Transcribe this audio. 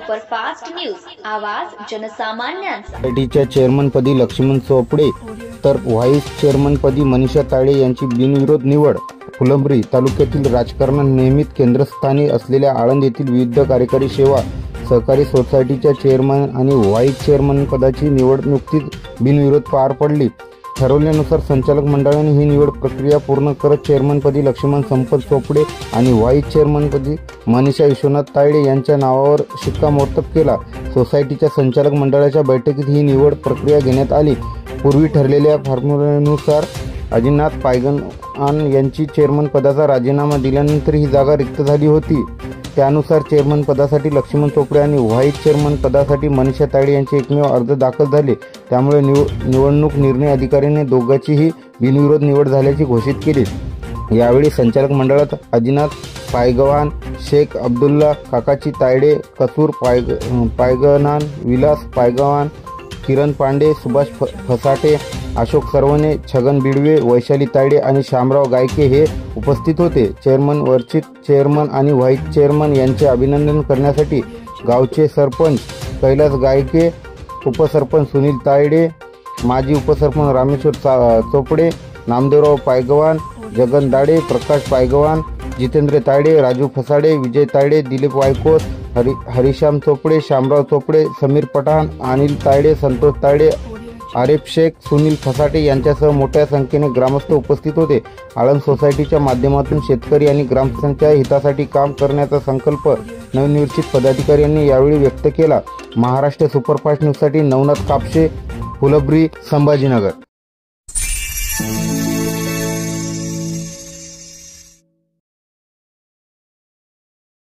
Superfast news, आवाज जनसामान्यांचा। सोसायटीच्या चेअरमनपदी लक्ष्मण चोपडे तर व्हाईस चेअरमनपदी मनीषा तायडे यांची बिनविरोध निवड। फुलंब्री तालुक्यातील राजकारणात नेहमीच केंद्रस्थानी असलेल्या आळंद येथील विविध कार्यकारी सेवा सहकारी सोसायटीच्या चेअरमन आणि व्हाईस चेअरमन पदाची निवड नुकतीच बिनविरोध पार पडली। ठरवल्यानुसार संचालक मंडळाने ही निवड प्रक्रिया पूर्ण करत चेअरमनपदी लक्ष्मण संपत चोपडे आणि व्हाईस चेअरमनपदी मनीषा विश्वनाथ तायडे यांच्या नावावर शिक्कामोर्तब केला। सोसायटीच्या संचालक मंडळाच्या बैठकीत ही निवड प्रक्रिया घेण्यात आली। पूर्वी ठरलेल्या फॉर्म्युल्यानुसार अजिनाथ पायगवान यांची चेअरमन पदाचा राजीनामा दिल्यानंतर ही जागा रिक्त झाली होती। त्यानुसार चेअरमन पदासाठी लक्ष्मण चोपडे आणि व्हाईस चेअरमन पदासाठी मनीषा तायडे यांचे एकमेव अर्ज दाखल झाले। त्यामुळे निवडणूक निर्णय अधिकाऱ्याने दोघांचीही बिनविरोध निवड झाल्याची घोषित केली। यावेळी संचालक मंडळात अजिनाथ पायगवान, शेख अब्दुल्ला, काकाची तायडे, कसूर पायगवान, विलास पायगवान, किरण पांडे, सुभाष फसाटे, अशोक सरवणे, छगन बिडवे, वैशाली तायडे आणि शामराव गायके हे उपस्थित होते। चेअरमन वर्चित चेअरमन आणि व्हाईस चेअरमन यांचे अभिनंदन करण्यासाठी गावचे सरपंच कैलास गायके, उपसरपंच सुनील तायडे, माजी उपसरपंच रामेश्वर चोपडे, नामदेवराव पायगवान, जगन दाडे, प्रकाश पायगवान, जितेंद्र तायडे, राजू फसाडे, विजय तायडे, दिलीप वायकोस, हरिश्याम चोपडे, शामराव चोपडे, समीर पठाण, अनिल तायडे, संतोष तायडे, आरिफ शेख, सुनील फसाटे यांच्यासह मोठ्या संख्येने ग्रामस्थ उपस्थित होते। आळंद सोसायटीच्या माध्यमातून शेतकरी आणि ग्रामस्थांच्या हितासाठी काम करण्याचा संकल्प नवनिर्वाचित पदाधिकारी यांनी यावेळी व्यक्त केला। महाराष्ट्र सुपरफास्ट न्यूजसाठी नवनाथ कापसे, फुलंब्री, संभाजीनगर।